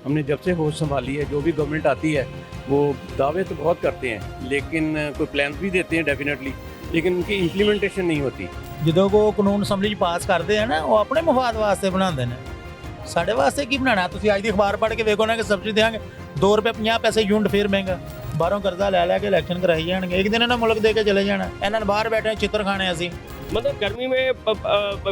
हमने जब से होश संभाली है, जो भी गवर्नमेंट आती है वो दावे तो बहुत करते हैं, लेकिन कोई प्लान भी देते हैं डेफिनेटली, लेकिन उनकी इम्प्लीमेंटेशन नहीं होती। ਜਦੋਂ ਕੋ ਕਾਨੂੰਨ ਅਸੈਂਬਲੀ 'ਚ ਪਾਸ ਕਰਦੇ ਆ ਨਾ ਉਹ ਆਪਣੇ ਮਫਾਦ ਵਾਸਤੇ ਬਣਾਉਂਦੇ ਨੇ। ਸਾਡੇ ਵਾਸਤੇ ਕੀ ਬਣਾਉਣਾ? ਤੁਸੀਂ ਅੱਜ ਦੀ ਅਖਬਾਰ ਪੜ੍ਹ ਕੇ ਵੇਖੋ ਨਾ ਕਿ ਸਬਸਿਡੀ ਦੇਾਂਗੇ 2 ਰੁਪਏ 50 ਪੈਸੇ ਯੂਨਿਟ ਫੇਰ ਮਹਿੰਗਾ। ਬਾਹਰੋਂ ਕਰਜ਼ਾ ਲੈ ਕੇ ਇਲੈਕਸ਼ਨ ਕਰਾਈ ਜਾਣਗੇ, ਇੱਕ ਦਿਨ ਇਹਨਾਂ ਮੁਲਕ ਦੇ ਕੇ ਚਲੇ ਜਾਣਾ। ਇਹਨਾਂ ਨੇ ਬਾਹਰ ਬੈਠੇ ਚਿੱਤਰ ਖਾਣੇ ਅਸੀਂ। मतलब गर्मी में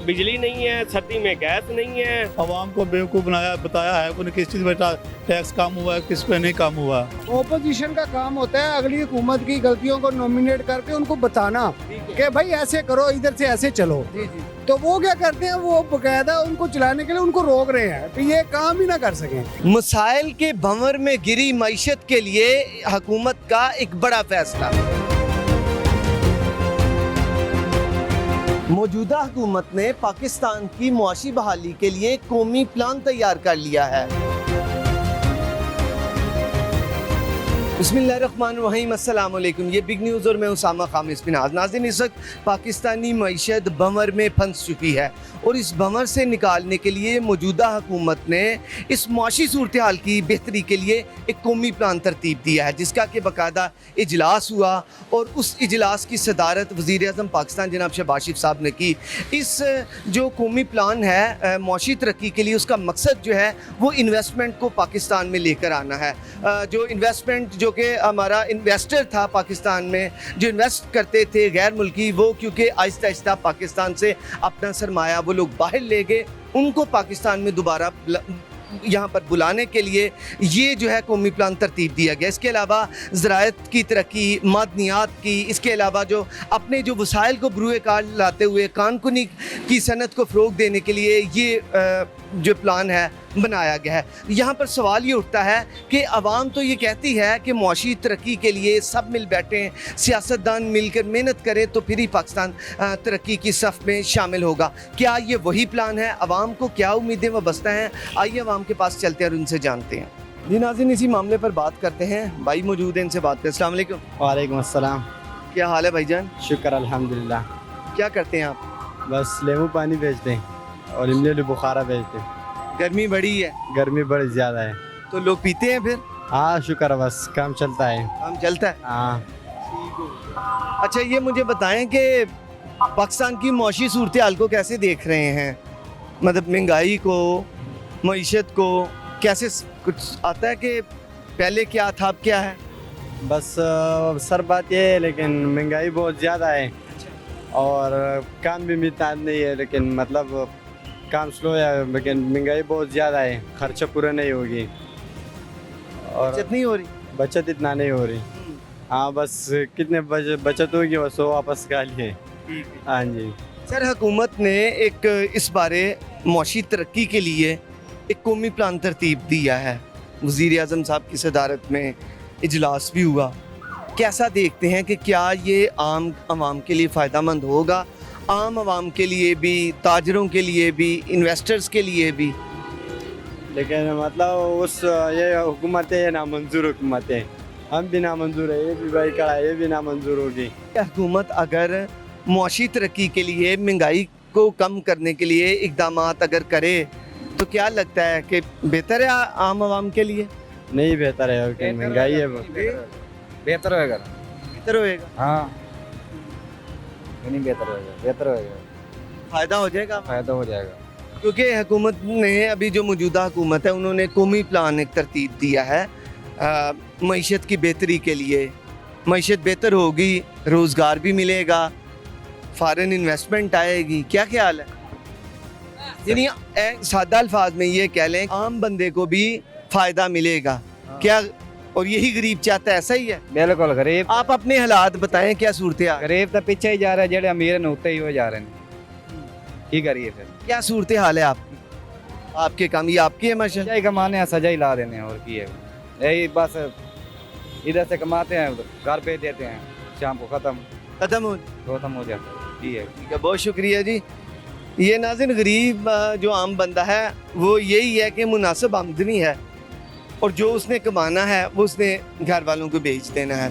बिजली नहीं है, सर्दी में गैस नहीं है। आवाम को बेवकूफ़ बताया है कि किस चीज़ पर टैक्स कम हुआ है, किस पे नहीं कम हुआ। ओपोजिशन का काम होता है अगली हुकूमत की गलतियों को नॉमिनेट करके उनको बताना कि भाई ऐसे करो, इधर से ऐसे चलो। तो वो क्या करते हैं, वो बकायदा उनको चलाने के लिए उनको रोक रहे हैं, तो ये काम ही ना कर सकें। मसाइल के भंवर में गिरी मईशत के लिए हुकूमत का एक बड़ा फैसला। मौजूदा हुकूमत ने पाकिस्तान की मुआशी बहाली के लिए कौमी प्लान तैयार कर लिया है। बिस्मिल्लाहिर्रहमानिर्रहीम, अस्सलाम वालेकुम। ये बिग न्यूज़ और मैं उसामा खामिस बिनाज। नाज़रीन, इस वक्त पाकिस्तानी मईशत भंवर में फंस चुकी है और इस भंवर से निकालने के लिए मौजूदा हुकूमत ने इस मुआशी सूरत हाल की बेहतरी के लिए एक कौमी प्लान तरतीब दिया है, जिसका कि बाकायदा इजलास हुआ और उस इजलास की सदारत वज़ीर आज़म पाकिस्तान जनाब शहबाज शरीफ साहब ने की। इस जो कौमी प्लान है मुआशी तरक्की के लिए, उसका मकसद जो है वो इन्वेस्टमेंट को पाकिस्तान में लेकर आना है। जो इन्वेस्टमेंट जो कि हमारा इन्वेस्टर था पाकिस्तान में, जो इन्वेस्ट करते थे गैर मुल्की, वो क्योंकि आहिस्ता आहिस्ता पाकिस्तान से अपना सरमाया वो लोग बाहर ले गए, उनको पाकिस्तान में दोबारा यहाँ पर बुलाने के लिए ये जो है कौमी प्लान तरतीब दिया गया। इसके अलावा ज़राअत की तरक्की, मादनियात की, इसके अलावा जो अपने जो वसाइल को बरूए कार लाते हुए कानकुनी की सनत को फ़रोग देने के लिए ये जो प्लान है बनाया गया है। यहाँ पर सवाल ये उठता है कि अवाम तो ये कहती है कि मुआशी तरक्की के लिए सब मिल बैठें, सियासतदान मिलकर मेहनत करें तो फिर ही पाकिस्तान तरक्की की सफ़ में शामिल होगा। क्या ये वही प्लान है? अवाम को क्या उम्मीदें वबस्ता हैं? आइए अवाम के पास चलते हैं और उनसे जानते हैं। जी नाज़रीन, इसी मामले पर बात करते हैं। भाई मौजूद हैं, इनसे बात करें। अस्सलाम वालेकुम। वालेकुम अस्सलाम। क्या हाल है भाईजान? शुक्र अल्हम्दुलिल्लाह। क्या करते हैं आप? बस लेमू पानी बेचते हैं और इमली बुखारा बेचते हैं। गर्मी बड़ी है, गर्मी बड़ी ज़्यादा है तो लोग पीते हैं फिर? हाँ शुक्र, बस काम चलता है। काम चलता है। हाँ। अच्छा, ये मुझे बताएं कि पाकिस्तान की मुआशी सूरत हाल को कैसे देख रहे हैं? मतलब महंगाई को, मईशत को कैसे, कुछ आता है कि पहले क्या था अब क्या है? बस सर बात ये है, लेकिन महंगाई बहुत ज़्यादा है और काम भी मिलता नहीं है, लेकिन मतलब काम स्लो है, लेकिन महंगाई बहुत ज़्यादा है, खर्चा पूरा नहीं होगी और बचत नहीं हो रही। बचत इतना नहीं हो रही। हाँ, बस कितने बचत होगी बस वो वापस का लिए। हाँ जी सर, हुकूमत ने एक इस बारे मुआशी तरक्की के लिए एक कौमी प्लान तरतीब दिया है। वज़ीर आज़म साहब की सदारत में इजलास भी हुआ। कैसा देखते हैं कि क्या ये आम आवाम के लिए फ़ायदेमंद होगा? आम आवाम के लिए भी, ताजरों के लिए भी, इन्वेस्टर्स के लिए भी? लेकिन मतलब उस ये हुकूमत है, ये नामंजूर हुकूमत है, हम भी नामंजूर है, ये भी भाई कड़ा, ये भी नामंजूर होगी। हुकूमत अगर मुआशी तरक्की के लिए, महंगाई को कम करने के लिए इकदाम अगर करे तो क्या लगता है कि बेहतर है आम आवाम के लिए? नहीं बेहतर है, क्योंकि महंगाई है। बेहतर होएगा। बेहतर होएगा। हाँ, नहीं बेहतर होएगा, बेहतर होएगा, फ़ायदा हो जाएगा। फायदा हो जाएगा। क्योंकि हुकूमत ने अभी जो मौजूदा हुकूमत है उन्होंने कौमी प्लान एक तरतीब दिया है मईशत की बेहतरी के लिए। मईशत बेहतर होगी, रोज़गार भी मिलेगा, फ़ॉरेन इन्वेस्टमेंट आएगी। क्या ख्याल है? यानी सादा अल्फाज में ये कह लें, आम बंदे को भी फ़ायदा मिलेगा क्या? और यही गरीब चाहता है, ऐसा ही है? बिल्कुल। गरीब, आप अपने हालात बताएं, क्या सूरत है? गरीब तो पीछे ही जा रहा है, जेडे अमीर ने उत्ते ही हो जा रहे हैं। की करिए फिर? क्या सूरत हाल है आपकी? आपके काम ये आपकी है माशा? सजा ही कमाने हैं, सजा ही ला देने हैं, और की है यही बस। इधर से कमाते हैं, घर पे देते हैं, शाम को खत्म हो जाता है। ये है। ठीक है, बहुत शुक्रिया जी। ये नाज़रीन, गरीब जो आम बंदा है वो यही है कि मुनासिब आमदनी है और जो उसने कमाना है वो उसने घर वालों को बेच देना है।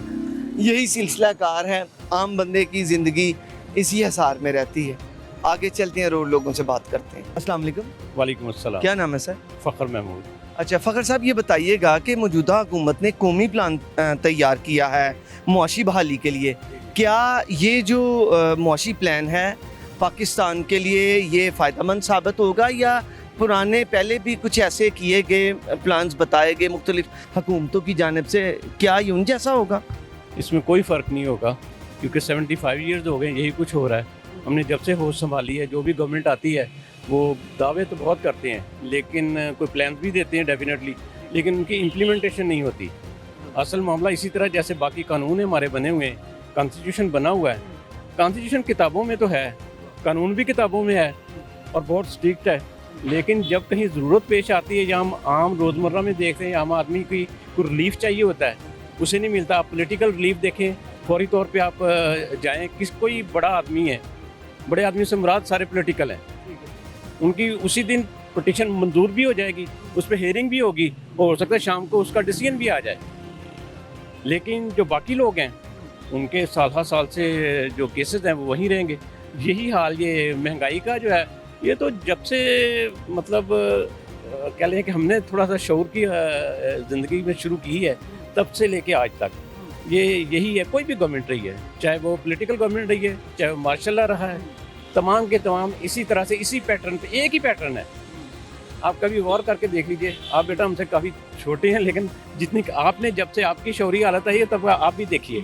यही सिलसिला कार है, आम बंदे की ज़िंदगी इसी हिसार में रहती है। आगे चलते हैं और लोगों से बात करते हैं। अस्सलाम वालेकुम। वालेकुम अस्सलाम। क्या नाम है सर? फ़ख्र महमूद। अच्छा फ़खर साहब, ये बताइएगा कि मौजूदा हुकूमत ने कौमी प्लान तैयार किया है मुआशी बहाली के लिए। क्या ये जो मुआशी प्लान है पाकिस्तान के लिए ये फ़ायदेमंद साबित होगा, या पुराने पहले भी कुछ ऐसे किए गए प्लान्स बताए गए मुख्तलिफ हुकूमतों की जानिब से, क्या ये उन जैसा होगा? इसमें कोई फ़र्क नहीं होगा, क्योंकि 75 ईयर्स हो गए यही कुछ हो रहा है। हमने जब से होश संभाली है, जो भी गवर्नमेंट आती है वो दावे तो बहुत करते हैं, लेकिन कोई प्लान भी देते हैं डेफिनेटली, लेकिन उनकी इम्प्लीमेंटेशन नहीं होती। असल मामला इसी तरह जैसे बाकी कानून हमारे बने हुए हैं, कॉन्स्टिट्यूशन बना हुआ है, कॉन्स्टिट्यूशन किताबों में तो है, कानून भी किताबों में है और बहुत स्ट्रिक्ट है, लेकिन जब कहीं ज़रूरत पेश आती है या हम आम रोज़मर्रा में देखते हैं आम आदमी की कोई रिलीफ चाहिए होता है, उसे नहीं मिलता। आप पॉलिटिकल रिलीफ देखें, फौरी तौर पे आप जाएं, कोई बड़ा आदमी है, बड़े आदमी से मुराद सारे पॉलिटिकल हैं, उनकी उसी दिन पिटीशन मंजूर भी हो जाएगी, उस पर हेयरिंग भी होगी, और हो सकता है शाम को उसका डिसीजन भी आ जाए। लेकिन जो बाकी लोग हैं उनके साल से जो केसेस हैं वो वहीं रहेंगे। यही हाल ये महंगाई का जो है, ये तो जब से मतलब कह लें कि हमने थोड़ा सा शऊर की ज़िंदगी में शुरू की है, तब से लेके आज तक ये यही है। कोई भी गवर्नमेंट रही है, चाहे वो पॉलिटिकल गवर्नमेंट रही है, चाहे वो मार्शल लॉ रहा है, तमाम के तमाम इसी तरह से इसी पैटर्न पे, एक ही पैटर्न है। आप कभी गौर करके देख लीजिए। आप बेटा हमसे काफ़ी छोटे हैं, लेकिन जितनी आपने जब से आपकी शौरी हालत आई है तब आप भी देखिए,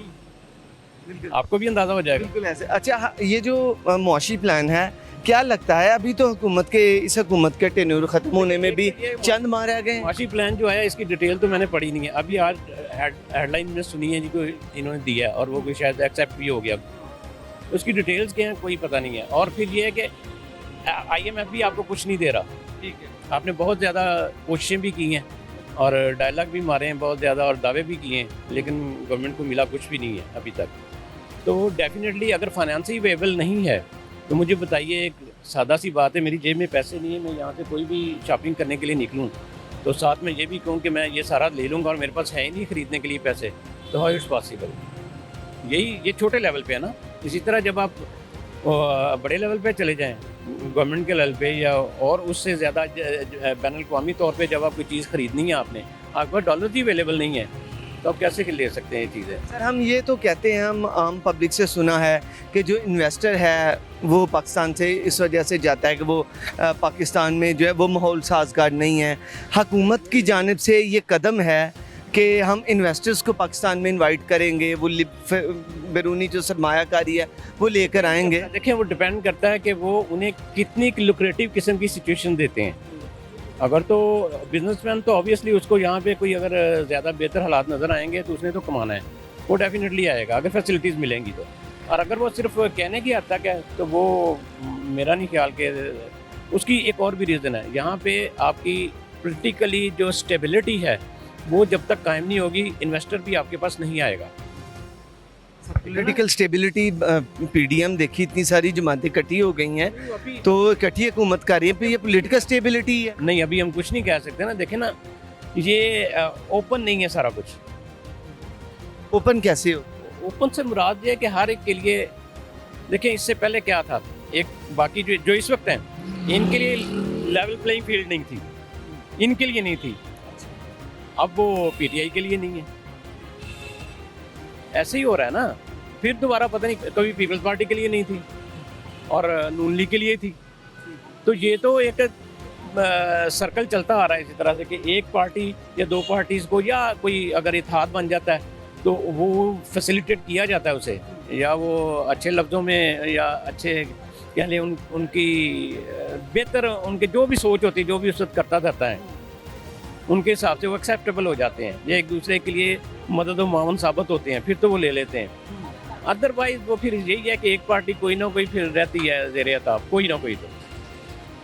आपको भी अंदाज़ा हो जाएगा। बिल्कुल ऐसे। अच्छा, ये जो मुआशी प्लान है, क्या लगता है अभी तो हुकूमत के इस हुकूमत के टेन्योर ख़त्म होने में भी चंद माह रह गए? मुआशी प्लान जो है इसकी डिटेल तो मैंने पढ़ी नहीं है, अभी आज हेडलाइन में सुनी है जिनको इन्होंने दिया और वो कोई शायद एक्सेप्ट भी हो गया। उसकी डिटेल्स क्या हैं कोई पता नहीं है। और फिर ये है कि IMF भी आपको कुछ नहीं दे रहा। ठीक है, आपने बहुत ज़्यादा कोशिशें भी की हैं और डायलॉग भी मारे हैं बहुत ज़्यादा और दावे भी किए हैं, लेकिन गवर्नमेंट को मिला कुछ भी नहीं है अभी तक। तो डेफिनेटली अगर फाइनेंस ही अवेलेबल नहीं है तो मुझे बताइए, एक सादा सी बात है, मेरी जेब में पैसे नहीं है, मैं यहाँ से कोई भी शॉपिंग करने के लिए निकलूँ तो साथ में ये भी कहूँ कि मैं ये सारा ले लूँगा और मेरे पास है ही नहीं ख़रीदने के लिए पैसे, तो हाउ इट्स पॉसिबल? ये छोटे लेवल पे है ना। इसी तरह जब आप बड़े लेवल पे चले जाएं, गवर्नमेंट के लेवल पे या और उससे ज़्यादा बैनुल-अक़वामी तौर पे जब आप कोई चीज़ ख़रीदनी है, आपके पास डॉलर ही अवेलेबल नहीं है, तो आप कैसे ले सकते हैं ये चीज़ें? सर, हम ये तो कहते हैं, हम आम पब्लिक से सुना है कि जो इन्वेस्टर है वो पाकिस्तान से इस वजह से जाता है कि वो पाकिस्तान में जो है वो माहौल साजगार नहीं है। हुकूमत की जानिब से ये कदम है कि हम इन्वेस्टर्स को पाकिस्तान में इनवाइट करेंगे, वो बैरूनी जो सरमायाकारी है वो लेकर आएंगे। देखिए, वो डिपेंड करता है कि वो उन्हें कितनी लुक्रेटिव किस्म की सिचुएशन देते हैं। अगर तो बिजनेसमैन तो ऑब्वियसली उसको यहाँ पे कोई अगर ज़्यादा बेहतर हालात नज़र आएंगे तो उसने तो कमाना है, वो डेफिनेटली आएगा अगर फैसिलिटीज़ मिलेंगी तो। और अगर वो सिर्फ कहने की हद तक है तो वो मेरा नहीं ख्याल कि उसकी एक और भी रीज़न है। यहाँ पे आपकी पॉलिटिकली जो स्टेबिलिटी है वो जब तक कायम नहीं होगी, इन्वेस्टर भी आपके पास नहीं आएगा। पॉलिटिकल स्टेबिलिटी, PDM देखी, इतनी सारी जमातें इकट्ठी हो गई हैं तो इकट्ठी हुकूमत कर रही है, फिर ये पॉलिटिकल स्टेबिलिटी है? नहीं, अभी हम कुछ नहीं कह सकते ना। देखें ना, ये ओपन नहीं है सारा कुछ। ओपन कैसे हो? ओपन से मुराद ये है कि हर एक के लिए, देखें इससे पहले क्या था, एक बाकी जो इस वक्त हैं इनके लिए लेवल प्लेइंग फील्ड नहीं थी, इनके लिए नहीं थी, अब वो PTI के लिए नहीं है। ऐसे ही हो रहा है ना। फिर दोबारा पता नहीं, कभी पीपल्स पार्टी के लिए नहीं थी और नून लीग के लिए थी। तो ये तो एक सर्कल चलता आ रहा है इसी तरह से कि एक पार्टी या दो पार्टीज़ को, या कोई अगर इत्तेहाद बन जाता है तो वो फैसिलिटेट किया जाता है उसे, या वो अच्छे लफ्ज़ों में या अच्छे कह लें उनकी बेहतर उनके जो भी सोच होती है, जो भी उस वक्त करता रहता है, उनके हिसाब से वो एक्सेप्टेबल हो जाते हैं या एक दूसरे के लिए मदद व मावन साबित होते हैं, फिर तो वो ले लेते हैं। अदरवाइज वो फिर यही है कि एक पार्टी कोई ना कोई फिर रहती है ज़ेरे अताब, कोई ना कोई। तो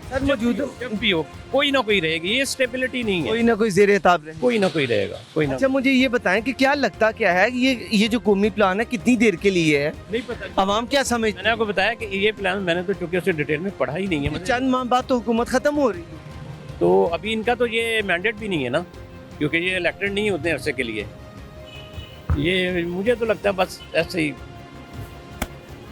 सर, मौजूद जब भी हो कोई ना कोई रहेगी, ये स्टेबिलिटी नहीं है, कोई ना कोई ज़ेरे ताब रहे, कोई ना कोई रहेगा, कोई ना। अच्छा, मुझे ये बताएं कि क्या लगता क्या है, ये जो कौमी प्लान है कितनी देर के लिए है? नहीं पता, आवाम क्या समझ? मैंने आपको बताया कि ये प्लान मैंने तो चूंकि उसे डिटेल में पढ़ा ही नहीं है। चंद माह बाद तो हुकूमत ख़त्म हो रही है, तो अभी इनका तो ये मैंडेट भी नहीं है ना, क्योंकि ये इलेक्टेड नहीं उतने अरसे के लिए। ये मुझे तो लगता है बस ऐसे ही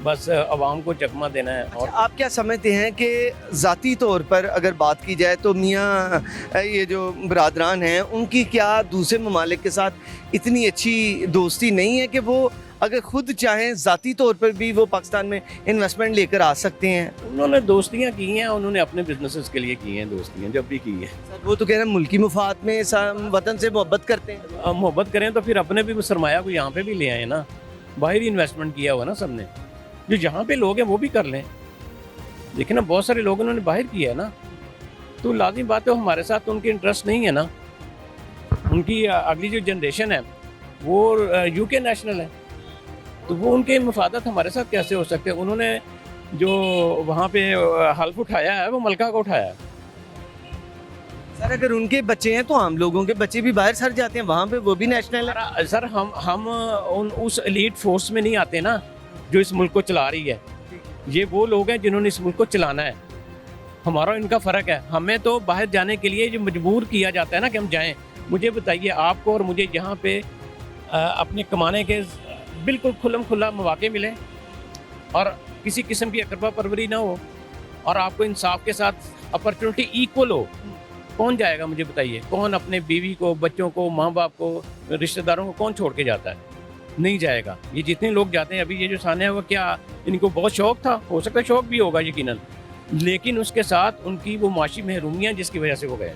बस आवाम को चकमा देना है। और आप क्या समझते हैं कि ज़ाती तौर पर अगर बात की जाए तो मियाँ ये जो बरादरान हैं उनकी क्या दूसरे ममालिक के साथ इतनी अच्छी दोस्ती नहीं है कि वो अगर खुद चाहें ज़ाती तौर पर भी वो पाकिस्तान में इन्वेस्टमेंट लेकर आ सकते हैं? उन्होंने दोस्तियाँ की हैं, उन्होंने अपने बिजनेसेस के लिए की हैं दोस्तियाँ, जब भी की हैं। सर वो तो कह रहे हैं मुल्की मुफाद में वतन से मोहब्बत करते हैं। अब मोहब्बत करें तो फिर अपने भी सरमाया को यहाँ पे भी ले आए ना, बाहर ही इन्वेस्टमेंट किया हुआ ना सबने, जो जहाँ पे लोग हैं वो भी कर लें। लेकिन अब बहुत सारे लोग उन्होंने बाहर किया है ना, तो लाजिम बात है हमारे साथ उनके इंटरेस्ट नहीं है ना। उनकी अगली जो जनरेशन है वो यूके नेशनल है, तो वो उनके मफादत हमारे साथ कैसे हो सकते हैं? उन्होंने जो वहाँ पे हल्फ उठाया है वो मलका को उठाया है। सर अगर उनके बच्चे हैं तो आम लोगों के बच्चे भी बाहर सर जाते हैं, वहाँ पे वो भी नेशनल है। सर हम उस एलीट फोर्स में नहीं आते ना जो इस मुल्क को चला रही है। ये वो लोग हैं जिन्होंने इस मुल्क को चलाना है, हमारा इनका फ़र्क है। हमें तो बाहर जाने के लिए जो मजबूर किया जाता है ना कि हम जाएं। मुझे बताइए आपको और मुझे यहाँ पे अपने कमाने के बिल्कुल खुल्लम खुल्ला मौके मिले और किसी किस्म की अकरबा परवरी ना हो और आपको इंसाफ के साथ अपॉर्चुनिटी इक्वल हो, कौन जाएगा मुझे बताइए? कौन अपने बीवी को, बच्चों को, माँ बाप को, रिश्तेदारों को कौन छोड़ के जाता है? नहीं जाएगा। ये जितने लोग जाते हैं, अभी ये जो साने हैं वो क्या इनको बहुत शौक था, हो सकता है शौक भी होगा यकीनन, लेकिन उसके साथ उनकी वो माशी महरूमियाँ जिसकी वजह से वो गए,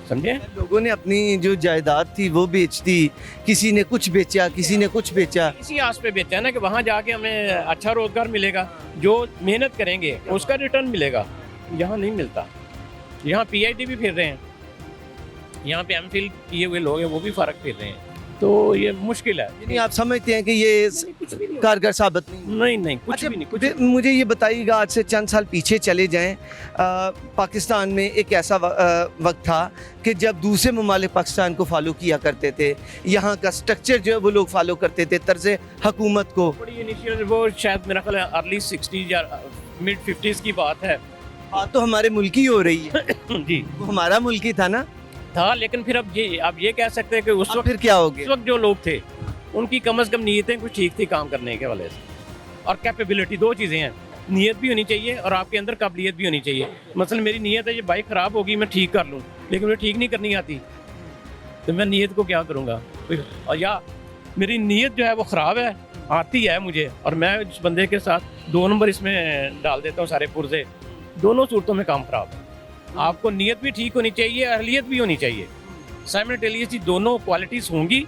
समझे? लोगों ने अपनी जो जायदाद थी वो बेच दी, किसी ने कुछ बेचा, किसी ने कुछ बेचा। इसी आस पे बेचा है ना कि वहाँ जाके हमें अच्छा रोजगार मिलेगा, जो मेहनत करेंगे उसका रिटर्न मिलेगा। यहाँ नहीं मिलता। यहाँ PhD भी फिर रहे हैं, यहाँ पे MPhil किए हुए लोग हैं वो भी फ़र्क फिर रहे हैं, तो ये मुश्किल है। यानी आप समझते हैं कि ये कारगर साबित नहीं? नहीं कुछ अच्छा, भी नहीं, कुछ मुझे ये बताइएगा, आज से चंद साल पीछे चले जाएं, पाकिस्तान में एक ऐसा वक्त था कि जब दूसरे ममालिक पाकिस्तान को फॉलो किया करते थे, यहाँ का स्ट्रक्चर जो है वो लोग फॉलो करते थे, तर्ज हुकूमत को। बड़ी इनिशियल वो शायद मेरा ख्याल है अर्ली 60s या मिड 50s की बात है। बात तो हमारे मुल्क की हो रही है। जी वो हमारा मुल्क ही था ना, था, लेकिन फिर अब ये कह सकते हैं कि उस वक्त फिर क्या हो उस गया? वक्त जो लोग थे उनकी कम से कम नीयतें कुछ ठीक थी काम करने के वाले से, और कैपेबिलिटी, दो चीज़ें हैं, नीयत भी होनी चाहिए और आपके अंदर काबिलियत भी होनी चाहिए। मसलन मेरी नीयत है ये बाइक ख़राब होगी मैं ठीक कर लूँ, लेकिन मुझे ठीक नहीं करनी आती, तो मैं नीयत को क्या करूँगा? और या मेरी नीयत जो है वो ख़राब है, आती है मुझे, और मैं इस बंदे के साथ 2 नंबर इसमें डाल देता हूँ सारे पुर्जे, दोनों सूरतों में काम ख़राब है। आपको नीयत भी ठीक होनी चाहिए, अहलियत भी होनी चाहिए, साइमल्टेनियसली दोनों क्वालिटीज़ होंगी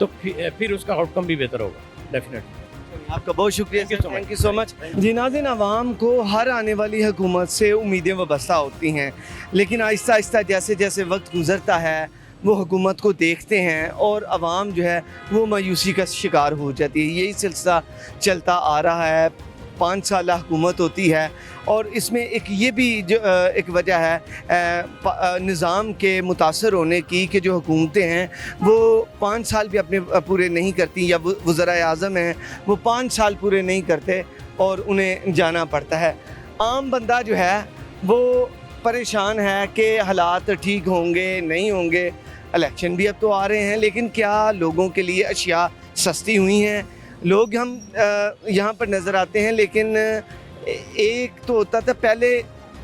तो फिर उसका आउटकम भी बेहतर होगा डेफिनेटली। आपका बहुत शुक्रिया, थैंक यू सो मच। जी नाज़रीन, आवाम को हर आने वाली हुकूमत से उम्मीदें वाबस्ता होती हैं, लेकिन आहिस्ता आहिस्ता जैसे जैसे वक्त गुजरता है वो हुकूमत को देखते हैं और आवाम जो है वो मायूसी का शिकार हो जाती है। यही सिलसिला चलता आ रहा है, 5 साल हुकूमत होती है और इसमें एक ये भी जो एक वजह है निज़ाम के मुतासर होने की कि जो हुकूमतें हैं वो 5 साल भी अपने पूरे नहीं करती, या वज़राए आज़म हैं वो 5 साल पूरे नहीं करते और उन्हें जाना पड़ता है। आम बंदा जो है वो परेशान है कि हालात ठीक होंगे नहीं होंगे। इलेक्शन भी अब तो आ रहे हैं, लेकिन क्या लोगों के लिए अशिया सस्ती हुई हैं? लोग हम यहाँ पर नज़र आते हैं, लेकिन एक तो होता था पहले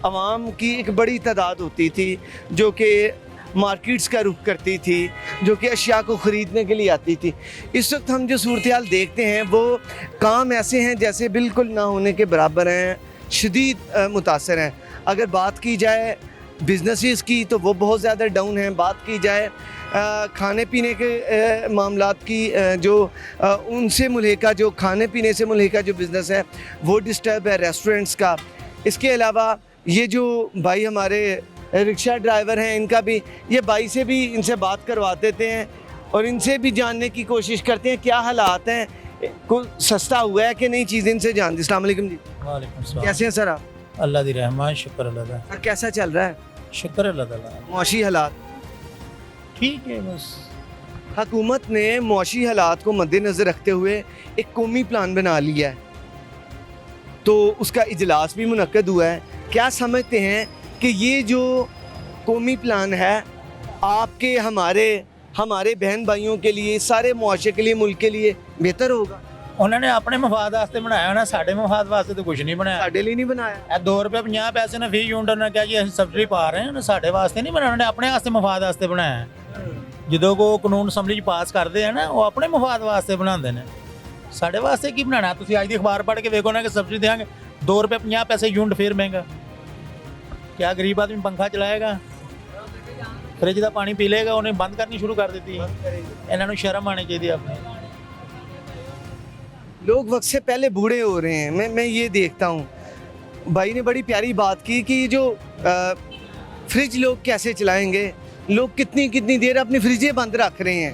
आवाम की एक बड़ी तादाद होती थी जो कि मार्केट्स का रुख करती थी, जो कि अशिया को ख़रीदने के लिए आती थी। इस वक्त हम जो सूरत हाल देखते हैं वो काम ऐसे हैं जैसे बिल्कुल ना होने के बराबर हैं, शदीद मुतासर हैं। अगर बात की जाए बिजनेसेस की तो वो बहुत ज़्यादा डाउन हैं। बात की जाए खाने पीने के मामलात की, जो उनसे मुल्हिका जो खाने पीने से मुल्हिका जो बिज़नेस है वो डिस्टर्ब है, रेस्टोरेंट्स का। इसके अलावा ये जो भाई हमारे रिक्शा ड्राइवर हैं, इनका भी, ये भाई से भी इनसे बात करवा देते हैं और इनसे भी जानने की कोशिश करते हैं क्या हालात हैं, कुछ सस्ता हुआ है कि नहीं चीज़, इनसे जान दी। अस्सलाम वालेकुम जी। वालेकुम सलाम। कैसे हैं सर आप? अल्लाह दी रहमान, शुक्र अल्लाह दा, सर कैसा चल रहा है शुक्र अल्लाह ताला, मौशी हालात? ठीक है बस। हुकूमत ने मौशी हालात को मद्देनज़र रखते हुए एक कौमी प्लान बना लिया है, तो उसका इजलास भी मुनक्कद हुआ है। क्या समझते हैं कि ये जो कौमी प्लान है आपके हमारे बहन भाइयों के लिए, सारे मुआशरे के लिए, मुल्क के लिए बेहतर होगा? ਉਹਨਾਂ ਨੇ ਆਪਣੇ ਮਫਾਦ ਵਾਸਤੇ ਬਣਾਇਆ ਨਾ, ਸਾਡੇ ਮਫਾਦ ਵਾਸਤੇ ਤਾਂ ਕੁਝ ਨਹੀਂ ਬਣਾਇਆ। साढ़े लिए नहीं बनाया। ਇਹ 2 ਰੁਪਏ 50 ਪੈਸੇ ਨਾਲ ਫੀ ਯੂਨਿਟ ਨੇ ਕਿਹਾ ਜੀ ਅਸੀਂ ਸਬਸਿਡੀ ਪਾ ਰਹੇ ਹਾਂ, ਸਾਡੇ ਵਾਸਤੇ ਨਹੀਂ ਬਣਾਉਣਾ, ਆਪਣੇ ਵਾਸਤੇ ਮਫਾਦ ਵਾਸਤੇ ਬਣਾਇਆ। ਜਦੋਂ ਕੋ ਕਾਨੂੰਨ ਅਸੈਂਬਲੀ 'ਚ ਪਾਸ ਕਰਦੇ ਆ ਨਾ, ਉਹ ਆਪਣੇ ਮਫਾਦ ਵਾਸਤੇ ਬਣਾਉਂਦੇ ਨੇ, ਸਾਡੇ ਵਾਸਤੇ ਕੀ ਬਣਾਉਣਾ। ਤੁਸੀਂ ਅੱਜ ਦੀ ਅਖਬਾਰ ਪੜ੍ਹ ਕੇ ਵੇਖੋ ਨਾ ਕਿ ਸਬਸਿਡੀ ਦੇਵਾਂਗੇ 2 ਰੁਪਏ 50 ਪੈਸੇ ਯੂਨਿਟ ਫਿਰ ਮਹਿੰਗਾ। ਕਿਆ ਗਰੀਬ ਆਦਮੀ ਪੰਖਾ ਚਲਾਏਗਾ, ਫ੍ਰਿਜ ਦਾ ਪਾਣੀ ਪੀ ਲੇਗਾ? ਉਹਨੇ ਬੰਦ ਕਰਨੀ ਸ਼ੁਰੂ ਕਰ ਦਿੱਤੀ। ਇਹਨਾਂ ਨੂੰ ਸ਼ਰਮ ਆਣੀ ਚਾਹੀਦੀ ਆਪਣੀ। लोग वक्त से पहले बूढ़े हो रहे हैं। मैं ये देखता हूँ। भाई ने बड़ी प्यारी बात की कि जो फ्रिज लोग कैसे चलाएंगे, लोग कितनी देर अपनी फ्रिजें बंद रख रहे हैं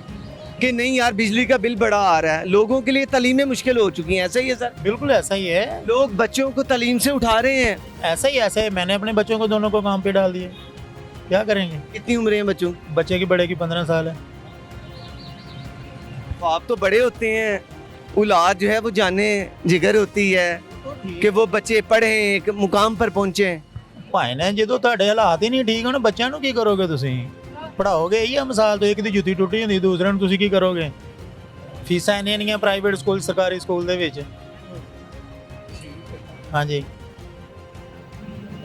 कि नहीं यार बिजली का बिल बड़ा आ रहा है। लोगों के लिए तालीमें मुश्किल हो चुकी हैं। ऐसा ही है सर? बिल्कुल ऐसा ही है। लोग बच्चों को तालीम से उठा रहे हैं। ऐसा ही मैंने अपने बच्चों को दोनों को काम पे डाल दिए, क्या करेंगे? कितनी उम्र है बच्चों की? बच्चे की बड़े की 15 साल है। ख्वाब तो बड़े होते हैं, औलाद जो है वो जाने जिगर होती है कि वो बच्चे पढ़ें, एक मुकाम पर पहुँचे। ਭਾਈ ਨੇ ਜਦੋਂ ਤੁਹਾਡੇ ਹਾਲਾਤ ਹੀ ਨਹੀਂ ਠੀਕ ਹੋਣ, ਬੱਚਿਆਂ ਨੂੰ ਕੀ ਕਰੋਗੇ ਤੁਸੀਂ? ਪੜਾਓਗੇ? ਇਹੀ ਆ ਮਿਸਾਲ ਤੋਂ, ਇੱਕ ਦੀ ਜੁੱਤੀ ਟੁੱਟੀ ਹੁੰਦੀ ਦੂਸਰੇ ਨੂੰ ਤੁਸੀਂ ਕੀ ਕਰੋਗੇ? ਫੀਸਾਂ ਇੰਨੀਆਂ ਨਹੀਂ ਪ੍ਰਾਈਵੇਟ ਸਕੂਲ ਸਰਕਾਰੀ ਸਕੂਲ ਦੇ ਵਿੱਚ। ਹਾਂਜੀ,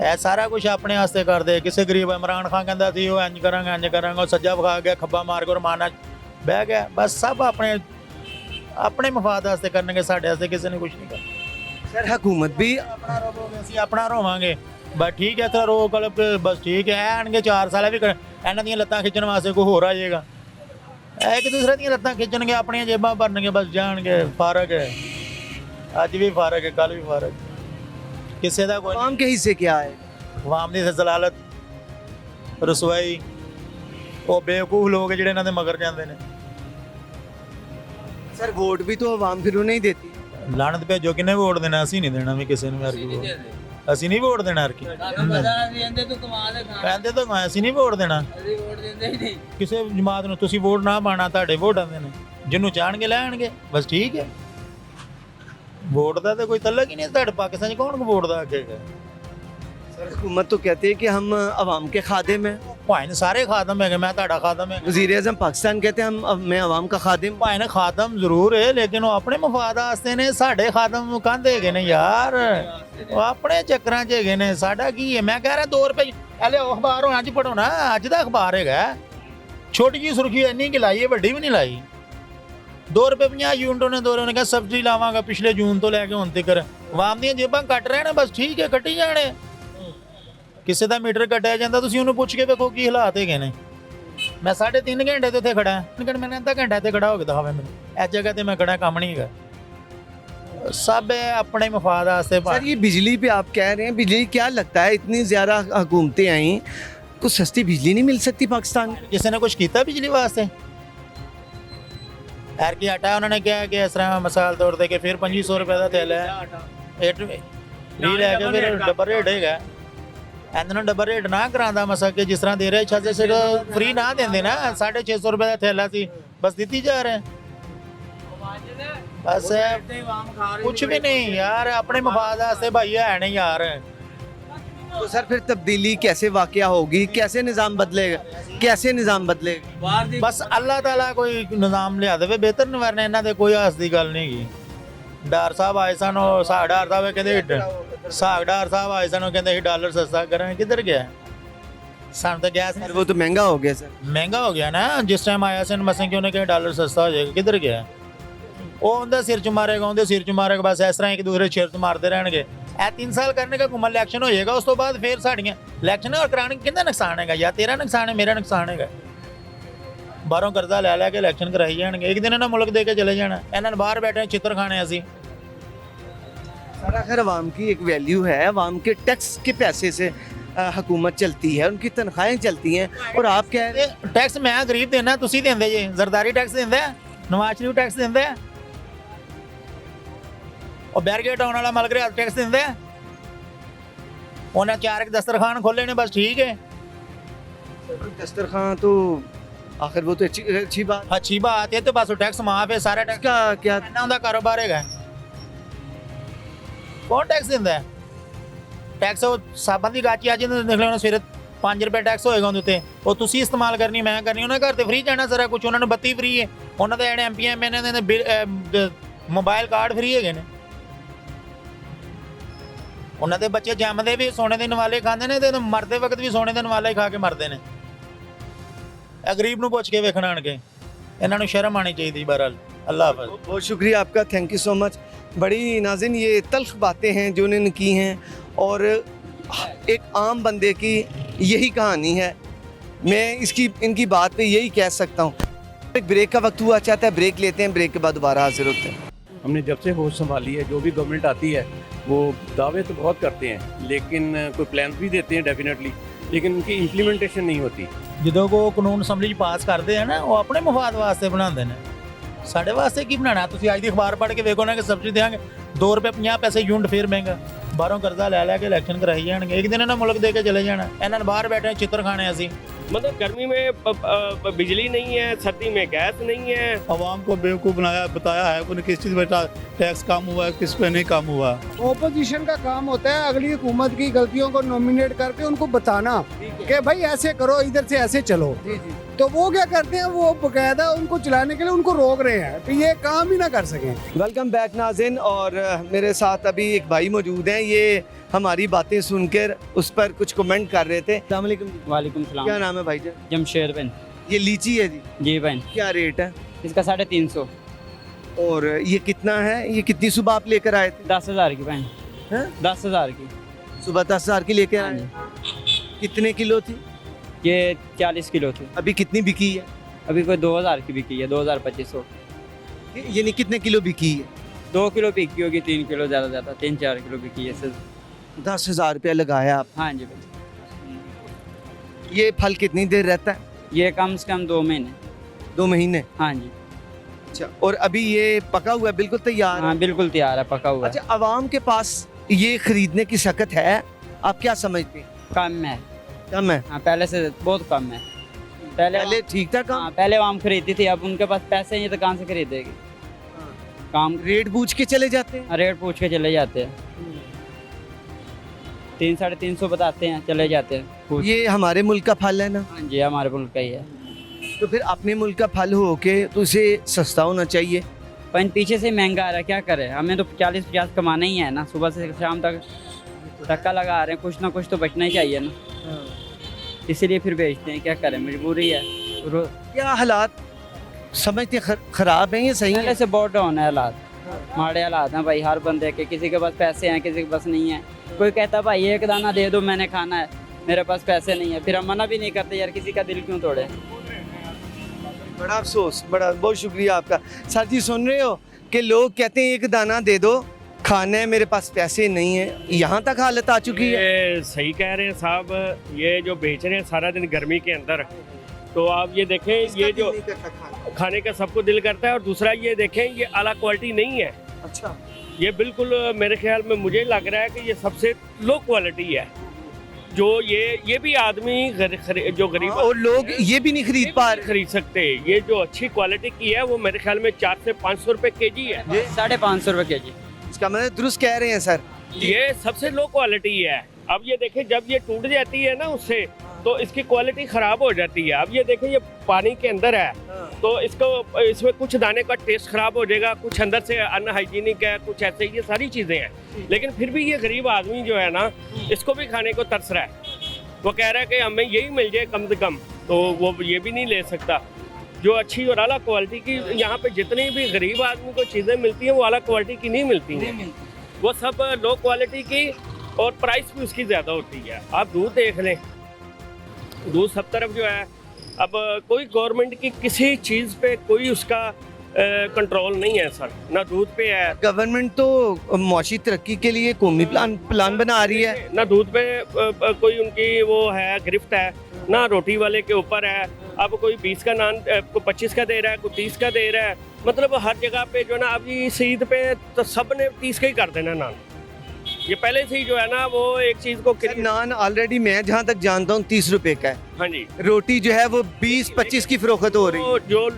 ਇਹ ਸਾਰਾ ਕੁਝ ਆਪਣੇ ਵਾਸਤੇ ਕਰਦੇ। ਕਿਸੇ ਗਰੀਬ ਇਮਰਾਨ ਖਾਨ ਕਹਿੰਦਾ ਸੀ ਉਹ ਇੰਜ ਕਰਾਂਗੇ, ਉਹ ਸੱਜਾ ਵਿਖਾ ਗਿਆ, ਖੱਬਾ ਮਾਰ ਕੇ ਰਮਾਨਾ ਬਹਿ ਗਿਆ। ਬਸ ਸਭ ਆਪਣੇ ਮਫਾਦ ਵਾਸਤੇ ਕਰਨਗੇ, ਸਾਡੇ ਵਾਸਤੇ ਕਿਸੇ ਨੇ ਕੁਝ ਨਹੀਂ ਕਰਨਾ। सर हुकूमत भी ਆਪਣਾ ਰੋਵਾਂਗੇ, ਅਸੀਂ ਆਪਣਾ ਰੋਵਾਂਗੇ। ਬਸ ਠੀਕ ਹੈ, ਇੱਥੇ ਰੋ ਕਲਪ ਬਸ ਠੀਕ ਹੈ। ਆਣਗੇ 4 ਸਾਲ ਵੀ ਇਹਨਾਂ ਦੀਆਂ ਲੱਤਾਂ ਖਿੱਚਣ ਵਾਸਤੇ ਕੋਈ ਹੋਰ ਆ ਜਾਏਗਾ। ਇਹ ਇੱਕ ਦੂਸਰੇ ਦੀਆਂ ਲੱਤਾਂ ਖਿੱਚਣਗੇ, ਆਪਣੀਆਂ ਜੇਬਾਂ ਭਰਨਗੇ, ਬਸ ਜਾਣਗੇ। ਫਾਰਗ ਹੈ, ਅੱਜ ਵੀ ਫਾਰਗ ਹੈ, ਕੱਲ ਵੀ ਫਾਰਗ। ਕਿਸੇ ਦਾ ਕੋਈ आवाम के हिस्से क्या है? ਆਵਾਮ ਦੀ ਜ਼ਲਾਲਤ, ਰਸਵਾਈ, ਉਹ ਬੇਵਕੂਫ ਲੋਕ ਜਿਹੜੇ ਇਹਨਾਂ ਦੇ ਮਗਰ ਜਾਂਦੇ ਨੇ। सर वोट भी तो आवाम फिर उन्हें ही देती है। ਲਾਣਤ ਭੇਜੋ, ਕਿੰਨੇ ਵੋਟ ਦੇਣਾ? ਅਸੀਂ ਨਹੀਂ ਦੇਣਾ ਵੀ ਕਿਸੇ ਨੂੰ। ਅਸੀਂ ਨਹੀਂ ਵੋਟ ਦੇਣਾ। ਕਹਿੰਦੇ ਤਾਂ ਅਸੀਂ ਨਹੀਂ ਵੋਟ ਦੇਣਾ ਕਿਸੇ ਜਮਾਤ ਨੂੰ। ਤੁਸੀਂ ਵੋਟ ਨਾ ਪਾਣਾ, ਤੁਹਾਡੇ ਵੋਟ ਆਉਂਦੇ ਨੇ, ਜਿਹਨੂੰ ਚਾਹਣਗੇ ਲੈਣਗੇ, ਬਸ ਠੀਕ ਹੈ। ਵੋਟ ਦਾ ਤਾਂ ਕੋਈ ਤਲਕ ਹੀ ਨਹੀਂ। ਤੁਹਾਡੇ ਪਾਕਿਸਤਾਨ 'ਚ ਕੌਣ ਵੋਟ ਦਾ ਅੱਗੇ ਹੈ? सर हुकूमत तो कहती है कि हम आवाम के खादिम हैं। ਭਾਈ ਨੇ ਸਾਰੇ ਖਾਦਮ ਹੈਗੇ, ਮੈਂ ਤੁਹਾਡਾ ਖਾਦਮ ਹੈਗਾ। वज़ीर आज़म पाकिस्तान कहते हैं मैं आवाम का खादिम। ਭਾਈ ਨੇ ਖਾਦਮ ਜ਼ਰੂਰ ਹੈ, ਲੇਕਿਨ ਉਹ ਆਪਣੇ ਮਫਾਦ ਵਾਸਤੇ ਨੇ। ਸਾਡੇ ਖਾਦਮ ਕਾਹਦੇ ਹੈਗੇ ਨੇ ਯਾਰ? ਉਹ ਆਪਣੇ ਚੱਕਰਾਂ 'ਚ ਹੈਗੇ ਨੇ। ਸਾਡਾ ਕੀ ਹੈ? ਮੈਂ ਕਹਿ ਰਿਹਾ 2 ਰੁਪਏ ਹਲੇ ਅਖਬਾਰ ਹੁਣ ਅੱਜ ਪੜ੍ਹੋ ਨਾ, ਅੱਜ ਦਾ ਅਖਬਾਰ ਹੈਗਾ। ਛੋਟੀ ਜਿਹੀ ਸੁਰਖੀ ਇੰਨੀ ਕਿ ਲਾਈ ਹੈ, ਵੱਡੀ ਵੀ ਨਹੀਂ ਲਾਈ। 2 ਰੁਪਏ 50 ਯੂਨਿਟ ਉਹਨੇ ਨੇ ਕਿਹਾ ਸਬਸਿਡੀ ਲਾਵਾਂਗਾ ਪਿਛਲੇ ਜੂਨ ਤੋਂ ਲੈ ਕੇ ਹੁਣ ਤੱਕ। ਆਵਾਮ ਦੀਆਂ ਜੇਬਾਂ ਕੱਟ ਰਹੇ ਨੇ, ਬਸ ਠੀਕ ਹੈ, ਕੱਟੀ ਜਾਣੇ। ਕਿਸੇ ਦਾ ਮੀਟਰ ਕੱਟਿਆ ਜਾਂਦਾ, ਤੁਸੀਂ ਉਹਨੂੰ ਪੁੱਛ ਕੇ ਵੇਖੋ ਕੀ ਹਾਲਾਤ ਹੈਗੇ ਨੇ। ਮੈਂ 3.5 ਘੰਟੇ ਤੇ ਉੱਥੇ ਖੜਾ ਹਾਂ, ਲੇਕਿਨ ਮੈਂ ਅੱਧਾ ਘੰਟਾ ਤੇ ਖੜਾ ਹੋ ਕੇ ਦਿਖਾਵੇ ਮੈਨੂੰ। ਇਸ ਜਗ੍ਹਾ ਤੇ ਮੈਂ ਖੜਾ, ਕੰਮ ਨਹੀਂ ਹੈਗਾ। सब अपने मफाद वास्ते। सर ये बिजली पे आप कह रहे हैं, बिजली क्या लगता है इतनी ज़्यादा हुकूमतें आई, कुछ सस्ती बिजली नहीं मिल सकती पाकिस्तान में? किसी ने कुछ किया बिजली वास्ते? एर की आटा उन्होंने कहा कि इस तरह मिसाल तौर पर कि फिर 2500 रुपये का तेल है फ्री लैके फिर डबल रेट है। इन्होंने डबल रेट ना करांदा मसा कि जिस तरह दे रहे 600 फ्री ना देंगे ना, 650 रुपये का थैला सी बस दी जा रहे हैं। बस कुछ भी नहीं यार, अपने मफाद वास्ते भाई है नहीं यार। तो सर फिर तब्दीली कैसे वाक़या होगी, कैसे निज़ाम बदलेगा, कैसे निज़ाम बदलेगा? बस अल्लाह ताला कोई निज़ाम लिया दे बेहतर नहीं, वरना इन्हों की कोई हस की गल नहीं की। डार साहब आए सन, डार साहब कहते डार साहब आए सन, कहते डॉलर सस्ता करें, किधर गया? सन तो गैस वो तो महंगा हो गया सर, महंगा हो गया ना। जिस टाइम आया सन मसें कि उन्हें कहा डॉलर सस्ता हो जाएगा, किधर गया? वो उनका सिर च मारेगा, उनके सिर च मारेगा, बस इस तरह एक दूसरे सिर च मारते रहेंगे। 3 साल करने का घूमन इलैक्शन हो जाएगा, उस तो बाद फिर साड़ियाँ इलैक्शन और कराने कितना नुकसान है? या तेरा नुकसान है, मेरा नुकसान है। बाहरों कर्जा लै लैके इलैक्शन कराई जाएंगे, एक दिन इन्हें मुल्क दे के चले जाना। इन्होंने बाहर बैठे चित्र खाने असी। सर आखिर अवाम की एक वैल्यू है, अवाम के टैक्स के पैसे से हुकूमत चलती है, उनकी तनख्वाहें चलती हैं, और आप कह रहे हैं टैक्स मैं गरीब देना, तुसी देंदे जी। जरदारी टैक्स देंदे, नवाज शरीफ टैक्स देंदे, और बैरगेट आने वाला मलक रियाज टैक्स देंदे। उन्हें 4 दस्तरखान खोले ने, बस ठीक है। दस्तरखान तो आखिर वो तो अच्छी बात है, तो बस टैक्स माफ है, सारा टैक्स का क्या उनका कारोबार है। कौन टैक्स देंदा है? टैक्स साबन की गाची आज निकले सवेरे 5 रुपये टैक्स होएगा उन्हें, वो तुसी इस्तेमाल करनी, मैं करनी। उन्हें घर तो फ्री जाना सारा कुछ, उन्होंने बत्ती फ्री है। उन्होंने M P M N mobile card free ਹੈਗੇ ਨੇ। ਉਹਨਾਂ ਦੇ ਬੱਚੇ ਜੰਮਦੇ ਵੀ ਸੋਨੇ ਦੇ ਨਵਾਲੇ ਖਾਂਦੇ ਨੇ ਤੇ ਮਰਦੇ ਵਕਤ ਵੀ ਸੋਨੇ ਦੇ ਨਵਾਲੇ ਹੀ ਖਾ ਕੇ ਮਰਦੇ ਨੇ। ਇਹ ਗਰੀਬ ਨੂੰ ਪੁੱਛ ਕੇ ਵੇਖਣ ਆਣਗੇ, ਇਹਨਾਂ ਨੂੰ ਸ਼ਰਮ ਆਣੀ ਚਾਹੀਦੀ। बहरहाल अल्लाह हाफ़िज़। बहुत शुक्रिया आपका, थैंक यू सो मच। बड़ी नाज़रीन ये तल्ख बातें हैं जो उन्होंने की हैं और एक आम बंदे की यही कहानी है। मैं इनकी बात पे यही कह सकता हूँ। एक ब्रेक का वक्त हुआ चाहता है, ब्रेक लेते हैं, ब्रेक के बाद दोबारा हाजिर होते हैं। हमने जब से होश संभाली है, जो भी गवर्नमेंट आती है वो दावे तो बहुत करते हैं, लेकिन कोई प्लान भी देते हैं डेफिनेटली, लेकिन उनकी इम्प्लीमेंटेशन नहीं होती। ਜਦੋਂ ਕੋ ਕਾਨੂੰਨ ਅਸੈਂਬਲੀ 'ਚ ਪਾਸ ਕਰਦੇ ਆ ਨਾ, ਉਹ ਆਪਣੇ ਮਫਾਦ ਵਾਸਤੇ ਬਣਾਉਂਦੇ ਨੇ। ਸਾਡੇ ਵਾਸਤੇ ਕੀ ਬਣਾਉਣਾ? ਤੁਸੀਂ ਅੱਜ ਦੀ ਅਖਬਾਰ ਪੜ੍ਹ ਕੇ ਵੇਖੋ ਨਾ ਕਿ ਸਬਸਿਡੀ ਦੇਵਾਂਗੇ 2 ਰੁਪਏ 50 ਪੈਸੇ ਯੂਨਿਟ ਫੇਰ ਮਹਿੰਗਾ। ਬਾਹਰੋਂ ਕਰਜ਼ਾ ਲੈ ਲੈ ਕੇ ਇਲੈਕਸ਼ਨ ਕਰਾਈ ਜਾਣਗੇ, ਇੱਕ ਦਿਨ ਇਹਨਾਂ ਮੁਲਕ ਦੇ ਕੇ ਚਲੇ ਜਾਣਾ। ਇਹਨਾਂ ਨੇ ਬਾਹਰ ਬੈਠੇ ਚਿੱਤਰ ਖਾਣੇ ਅਸੀਂ। मतलब गर्मी में बिजली नहीं है, सर्दी में गैस नहीं है। आवाम को बेवकूफ़ बनाया, बताया है कि किस चीज़ पर टैक्स कम हुआ है, किस पे नहीं कम हुआ। ओपोजिशन का काम होता है अगली हुकूमत की गलतियों को नॉमिनेट करके उनको बताना कि भाई ऐसे करो, इधर से ऐसे चलो। तो वो क्या करते हैं, वो बकायदा उनको चलाने के लिए उनको रोक रहे हैं, तो ये काम ही ना कर सकें। वेलकम बैक नाज़रीन, और मेरे साथ अभी एक भाई मौजूद हैं। ये हमारी बातें सुनकर उस पर कुछ कमेंट कर रहे थे। अस्सलाम वालेकुम। वालेकुम सलाम। क्या नाम है भाई जी? जमशेद बहन। ये लीची है जी, जी बहन, क्या रेट है? इसका 350। और ये कितना है? ये कितनी सुबह आप लेकर आए थे? 10,000 की बहन। हैं? 10,000 की। सुबह 10,000 की लेकर हाँ आए। कितने किलो थी? ये 40 किलो थी। अभी कितनी बिकी है? अभी कोई 2,000 की बिकी है, 2,250। यानी कितने किलो बिकी है? 2 किलो बिकी होगी, 3 किलो ज़्यादा 3-4 किलो बिकी है सिर्फ। 10,000 रुपया लगाया आप। हाँ जी बहन। ये फल कितनी देर रहता है? ये कम से कम 2 महीने। 2 महीने। हाँ जी। अच्छा, और अभी ये पका हुआ है, बिल्कुल तैयार हाँ है? बिल्कुल तैयार है, पका हुआ है। अच्छा, आवाम के पास ये खरीदने की सकत है, आप क्या समझते हैं? कम है। कम है? हाँ पहले से बहुत कम है। पहले ठीक था काम? हाँ पहले आम खरीदती थी, अब उनके पास पैसे नहीं है तो कहाँ से खरीदेगी? काम रेट पूछ के चले जाते हैं? रेट पूछ के चले जाते हैं, 300-350 बताते हैं, चले जाते हैं। ये हमारे मुल्क का फल है ना, हाँ जी हमारे मुल्क का ही है। तो फिर अपने मुल्क का फल हो के तो उसे सस्ता होना चाहिए। पर पीछे से महंगा आ रहा है, क्या करें? हमें तो 40-50 कमाना ही है ना, सुबह से शाम तक धक्का लगा रहे हैं, कुछ ना कुछ तो बचना ही चाहिए ना, इसीलिए फिर बेचते हैं। क्या करें, मजबूरी है। क्या हालात समझते खराब हैं या सही पहले है? से बहुत डाउन है हालात, माड़े हालात हैं भाई हर बंदे के। किसी के पास पैसे हैं, किसी के पास नहीं है। कोई कहता भाई एक दाना दे दो, मैंने खाना है, मेरे पास पैसे नहीं है, फिर हम मना भी नहीं करते यार, किसी का दिल क्यों तोड़े। बड़ा अफसोस, बड़ा बहुत शुक्रिया आपका। सर जी सुन रहे हो कि लोग कहते हैं एक दाना दे दो, खाना है, मेरे पास पैसे नहीं है। यहाँ तक हालत आ चुकी है। ये सही कह रहे हैं साहब, ये जो बेच रहे हैं सारा दिन गर्मी के अंदर, तो आप ये देखें, ये जो खाने का सबको दिल करता है। और दूसरा ये देखें, ये आला क्वालिटी नहीं है। अच्छा, ये बिल्कुल मेरे ख्याल में मुझे लग रहा है कि ये सबसे लो क्वालिटी है। जो ये भी आदमी जो गरीब और लोग ये भी नहीं खरीद पा रहे। खरीद सकते। ये जो अच्छी क्वालिटी की है वो मेरे ख्याल में 400 से 500 रुपए केजी है। 550 रुपए केजी। इसका मतलब दुरुस्त कह रहे हैं सर, ये सबसे लो क्वालिटी है। अब ये देखें, जब ये टूट जाती है ना उससे, तो इसकी क्वालिटी ख़राब हो जाती है। अब ये देखें, ये पानी के अंदर है, तो इसमें कुछ दाने का टेस्ट ख़राब हो जाएगा, कुछ अंदर से अनहाइजीनिक है, कुछ ऐसे, ये सारी चीज़ें हैं। लेकिन फिर भी ये गरीब आदमी जो है ना, इसको भी खाने को तरस रहा है। वो कह रहा है कि हमें यही मिल जाए कम से कम, तो वो ये भी नहीं ले सकता। जो अच्छी और आला क्वालिटी की यहाँ पे जितनी भी गरीब आदमी को चीज़ें मिलती हैं, वो आला क्वालिटी की नहीं मिलती हैं। वो सब लो क्वालिटी की, और प्राइस भी उसकी ज़्यादा होती है। आप दूध देख लें, दूध सब तरफ जो है, अब कोई गवर्नमेंट की किसी चीज़ पे कोई उसका कंट्रोल नहीं है सर, ना दूध पे है। गवर्नमेंट तो मुआशी तरक्की के लिए कौमी प्लान बना रही है, ना दूध पे कोई उनकी वो है गिरफ्त है, ना रोटी वाले के ऊपर है। अब कोई 20 का नान को 25 का दे रहा है, कोई 30 का दे रहा है। मतलब हर जगह पे जो है ना, अभी इस ईद पे तो सब ने 30 का ही कर देना नान। ये पहले से ही जो है ना, वो एक चीज़ को नान ऑलरेडी मैं जहाँ तक जानता हूँ 30 रुपए का है। हाँ जी, रोटी जो है वो 20-25 की फरोख्त हो रही है। तो जो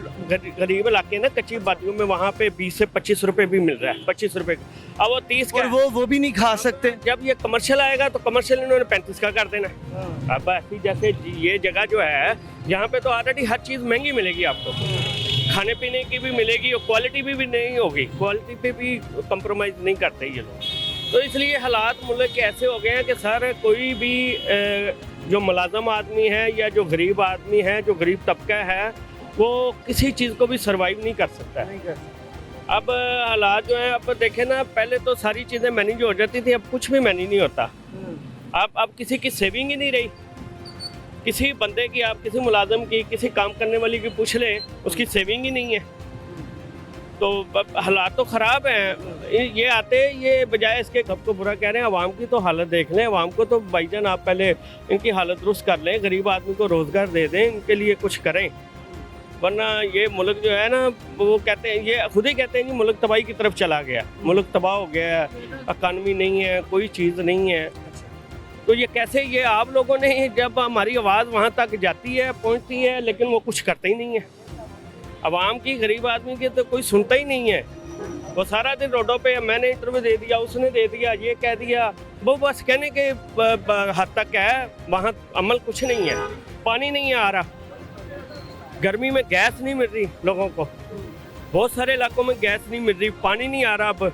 गरीब इलाके ना, कच्ची बातियों में, वहाँ पे 20 से 25 रुपए भी मिल रहा है, 25 रुपए का। अब वो 30 और का, वो भी नहीं खा सकते। जब ये कमर्शियल आएगा तो कमर्शियल इन्होंने 35 का कर देना। अब ऐसी जैसे ये जगह जो है, यहाँ पे तो ऑलरेडी हर चीज़ महंगी मिलेगी आपको। खाने पीने की भी मिलेगी और क्वालिटी भी नहीं होगी, क्वालिटी पे भी कंप्रोमाइज़ नहीं करते ये लोग। तो इसलिए हालात मुल्क के ऐसे हो गए हैं कि सर कोई भी जो मुलाजम आदमी है या जो गरीब आदमी है, जो गरीब तबका है, वो किसी चीज़ को भी सर्वाइव नहीं कर सकता है। अब हालात जो हैं, अब देखें ना, पहले तो सारी चीज़ें मैनेज हो जाती थी, अब कुछ भी मैनेज नहीं होता। अब किसी की सेविंग ही नहीं रही, किसी बंदे की, आप किसी मुलाजम की, किसी काम करने वाली की पूछ लें, उसकी सेविंग ही नहीं है। तो हालात तो ख़राब हैं। ये आते, ये बजाय इसके कब को बुरा कह रहे हैं, आवाम की तो हालत देख लें। आवाम को तो भाईजान आप पहले इनकी हालत दुरुस्त कर लें, गरीब आदमी को रोज़गार दे दें, इनके लिए कुछ करें, वरना ये मुल्क जो है ना, वो कहते हैं, ये खुद ही कहते हैं कि मुल्क तबाही की तरफ चला गया, मुल्क तबाह हो गया, इकानमी नहीं है, कोई चीज़ नहीं है। तो ये कैसे, ये आप लोगों ने, जब हमारी आवाज़ वहाँ तक जाती है, पहुँचती है, लेकिन वो कुछ करते ही नहीं है। आवाम की, गरीब आदमी की तो कोई सुनता ही नहीं है। वो सारा दिन रोडों पे, मैंने इंटरव्यू दे दिया, उसने दे दिया, ये कह दिया, वो बस कहने के हद तक है, वहाँ अमल कुछ नहीं है। पानी नहीं आ रहा, गर्मी में गैस नहीं मिल रही लोगों को, बहुत सारे इलाकों में गैस नहीं मिल रही, पानी नहीं आ रहा। अब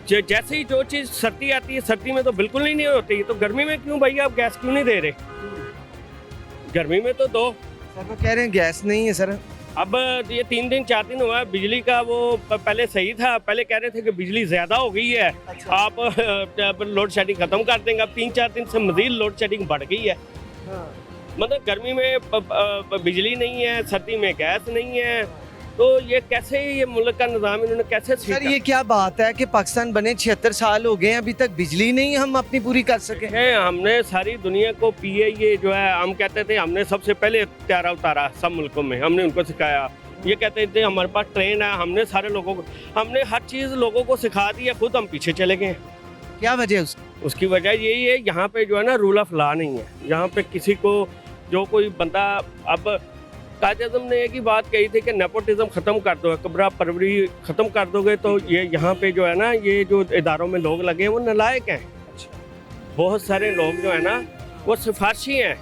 जैसे ही जो चीज़ सर्दी आती है, सर्दी में तो बिल्कुल नहीं होती, तो गर्मी में क्यों भैया आप गैस क्यों नहीं दे रहे? गर्मी में तो दो। सर वो कह रहे हैं गैस नहीं है सर। अब ये 3 दिन 4 दिन हुआ है, बिजली का वो पहले सही था, पहले कह रहे थे कि बिजली ज़्यादा हो गई है, आप लोड शेडिंग ख़त्म कर देंगे। अब 3-4 दिन से मज़ीद लोड शेडिंग बढ़ गई है। मतलब गर्मी में बिजली नहीं है, सर्दी में गैस नहीं है, तो ये कैसे, ये मुल्क का निज़ाम इन्होंने कैसे सर ये क्या बात है कि पाकिस्तान बने 76 साल हो गए हैं, अभी तक बिजली नहीं हम अपनी पूरी कर सके हैं। हमने सारी दुनिया को पिए, ये जो है, हम कहते थे हमने सबसे पहले त्यारा उतारा सब मुल्कों में, हमने उनको सिखाया। ये कहते थे हमारे पास ट्रेन है, हमने सारे लोगों को, हमने हर चीज़ लोगों को सिखा दी है, खुद हम पीछे चले गए। क्या वजह है उसकी वजह यही है, यहाँ पे जो है ना रूल ऑफ लॉ नहीं है। यहाँ पे किसी को, जो कोई बंदा, अब कायद-ए-आज़म ने एक ही बात कही थी कि नेपोटिज्म ख़त्म कर दो, कब्रा परवरी ख़त्म कर दोगे तो ये यहाँ पे जो है ना, ये जो इदारों में लोग लगे हैं वो नालायक हैं। बहुत सारे लोग जो है ना वो सिफारशी हैं।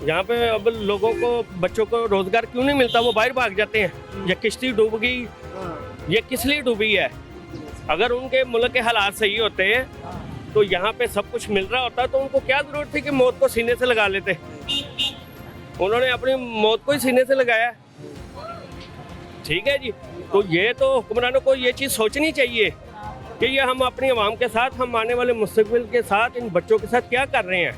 यहाँ पे अब लोगों को, बच्चों को रोज़गार क्यों नहीं मिलता, वो बाहर भाग जाते हैं। ये किश्ती डूब गई, ये किस लिए डूबी है? अगर उनके मुल्क के हालात सही होते हैं तो यहाँ पे सब कुछ मिल रहा होता, तो उनको क्या ज़रूरत थी कि मौत को सीने से लगा लेते? उन्होंने अपनी मौत को ही सीने से लगाया। ठीक है जी, तो ये तो हुक्मरानों को ये चीज़ सोचनी चाहिए कि ये हम अपनी आवाम के साथ, हम आने वाले मुस्तकबिल के साथ, इन बच्चों के साथ क्या कर रहे हैं।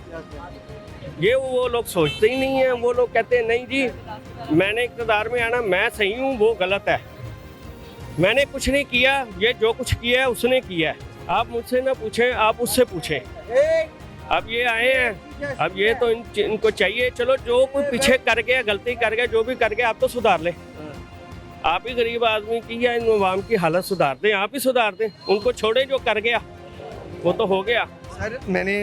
ये वो लोग सोचते ही नहीं हैं। वो लोग कहते हैं नहीं जी, मैंने इक़्तिदार में आना, मैं सही हूँ, वो गलत है, मैंने कुछ नहीं किया, ये जो कुछ किया है उसने किया है। आप मुझसे ना पूछें, आप उससे पूछें। अब ये आए हैं, अब ये तो इनको चाहिए, चलो जो कोई पीछे कर गया, गलती कर गया, जो भी कर गया, आप तो सुधार लें। आप ही गरीब आदमी की या इन अवाम की हालत सुधार दें, आप ही सुधार दें, उनको छोड़े, जो कर गया वो तो हो गया। सर मैंने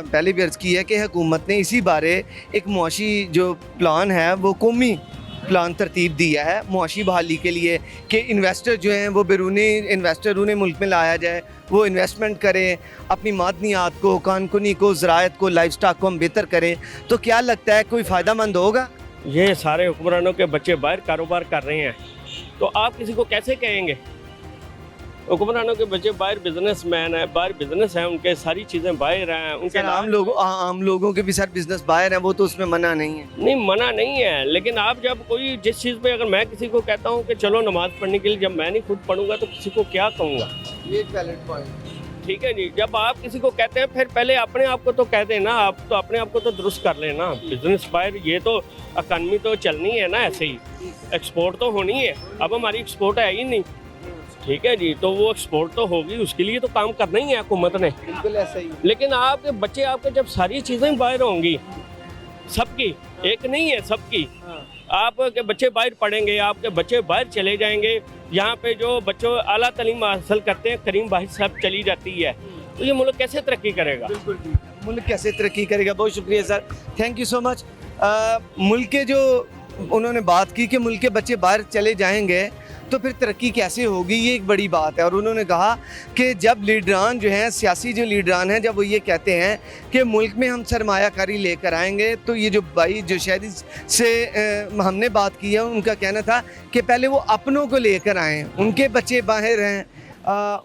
पहले भी अर्ज़ की है कि हुकूमत ने इसी बारे एक मुआशी जो प्लान है, वो कौमी प्लान तरतीब दिया है मुआशी बहाली के लिए, कि इन्वेस्टर जो हैं वो बैरूनी इन्वेस्टर उन्हें मुल्क में लाया जाए, वो इन्वेस्टमेंट करें, अपनी मादनियात को, कानकुनी को, ज़राअत को, लाइफ स्टॉक को हम बेहतर करें। तो क्या लगता है कोई फ़ायदा मंद होगा? ये सारे हुक्मरानों के बच्चे बाहर कारोबार कर रहे हैं, तो आप किसी को कैसे कहेंगे? हुक्मरानों के बच्चे बाहर बिजनेसमैन है, बाहर बिजनेस है, उनके सारी चीज़ें बाहर हैं, उनके आम लोगों के भी सर बिजनेस बाहर हैं, वो तो उसमें मना नहीं है। नहीं, मना नहीं है, लेकिन आप जब कोई जिस चीज़ पे, अगर मैं किसी को कहता हूँ कि चलो नमाज़ पढ़ने के लिए, जब मैं नहीं खुद पढ़ूंगा तो किसी को क्या कहूँगा? ये वैलिड पॉइंट। ठीक है जी, जब आप किसी को कहते हैं, फिर पहले अपने आप को तो कह देना, आप तो अपने आप को तो दुरुस्त कर लेना। बिजनेस बाहर, ये तो इकानमी तो चलनी है ना, ऐसे ही एक्सपोर्ट तो होनी है। अब हमारी एक्सपोर्ट है ही नहीं, ठीक है जी, तो वो एक्सपोर्ट तो होगी, उसके लिए तो काम करना ही है हुकूमत ने। बिल्कुल ऐसा ही। लेकिन आपके बच्चे, आपके जब सारी चीज़ें बाहर होंगी, सबकी, एक नहीं है, सबकी, आपके बच्चे बाहर पढ़ेंगे, आपके बच्चे बाहर चले जाएंगे, यहाँ पे जो बच्चों आला तालीम हासिल करते हैं, करीम बाहर सब चली जाती है, तो ये मुल्क कैसे तरक्की करेगा? मुल्क कैसे तरक्की करेगा? बहुत शुक्रिया sir, thank you so much. मुल्क के जो उन्होंने बात की कि मुल्क के बच्चे बाहर चले जाएंगे, तो फिर तरक्की कैसे होगी, ये एक बड़ी बात है। और उन्होंने कहा कि जब लीडरान जो हैं, सियासी जो लीडरान हैं, जब वो ये कहते हैं कि मुल्क में हम सरमायाकारी लेकर आएंगे, तो ये जो भाई जो शहरी से हमने बात की है, उनका कहना था कि पहले वो अपनों को लेकर आएँ, उनके बच्चे बाहर हैं,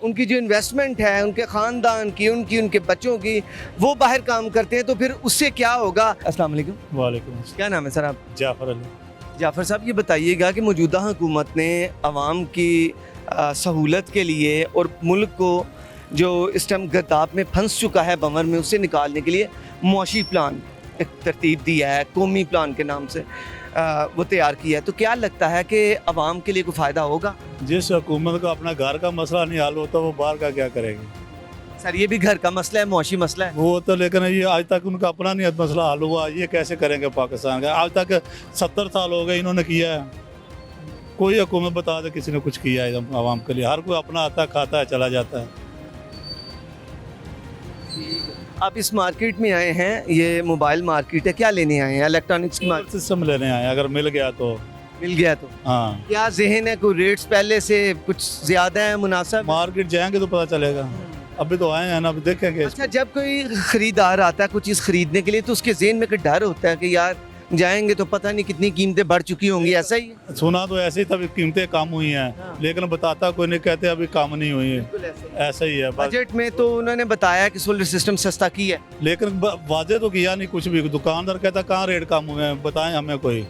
उनकी जो इन्वेस्टमेंट है उनके ख़ानदान की, उनके बच्चों की, वो बाहर काम करते हैं, तो फिर उससे क्या होगा। अस्सलाम वालेकुम। वालेकुम। क्या नाम है सर आप? जाफ़र अली। जाफ़र साहब, ये बताइएगा कि मौजूदा हुकूमत ने आवाम की सहूलत के लिए और मुल्क को जो इस टाइम गर्दाब में फंस चुका है भंवर में, उससे निकालने के लिए मुआशी प्लान एक तरतीब दी है, कौमी प्लान के नाम से वो तैयार किया है, तो क्या लगता है कि आवाम के लिए कोई फ़ायदा होगा? जिस हुकूमत का अपना घर का मसला नहीं हल होता, वो बाहर का क्या करेगी? सर ये भी घर का मसला है, मुआशी मसला है। वो तो, लेकिन ये आज तक उनका अपना नहीं मसला हल हुआ, ये कैसे करेंगे पाकिस्तान का? आज तक 70 साल हो गए इन्होंने किया है, कोई हुकूमत बता दे किसी ने कुछ किया है आवाम के लिए? हर कोई अपना आता खाता है, चला जाता है। आप इस मार्केट में आए हैं, ये मोबाइल मार्केट है, क्या लेने आए हैं? इलेक्ट्रॉनिक्स की मार्केट। सिस्टम लेने आए, अगर मिल गया तो। मिल गया तो हाँ, क्या ज़हन है, कोई रेट्स पहले से कुछ ज़्यादा है, मुनासिब? मार्केट जाएंगे तो पता चलेगा, अभी तो आए हैं ना, अभी देखेंगे। अच्छा, जब कोई ख़रीदार आता है कुछ चीज़ ख़रीदने के लिए, तो उसके ज़हन में कोई डर होता है कि यार जाएंगे तो पता नहीं कितनी कीमतें बढ़ चुकी होंगी, ऐसा ही है? सुना तो ऐसे ही तभी कीमतें कम हुई हैं, लेकिन बताता कोई नहीं, कहते अभी कम नहीं हुई है, ऐसा ही है बस। बजट में तो उन्होंने बताया कि सोलर सिस्टम सस्ता की है, लेकिन वाजे तो किया नहीं कुछ भी। दुकानदार कहता कहाँ रेट कम हुए हैं, बताएं हमें कोई।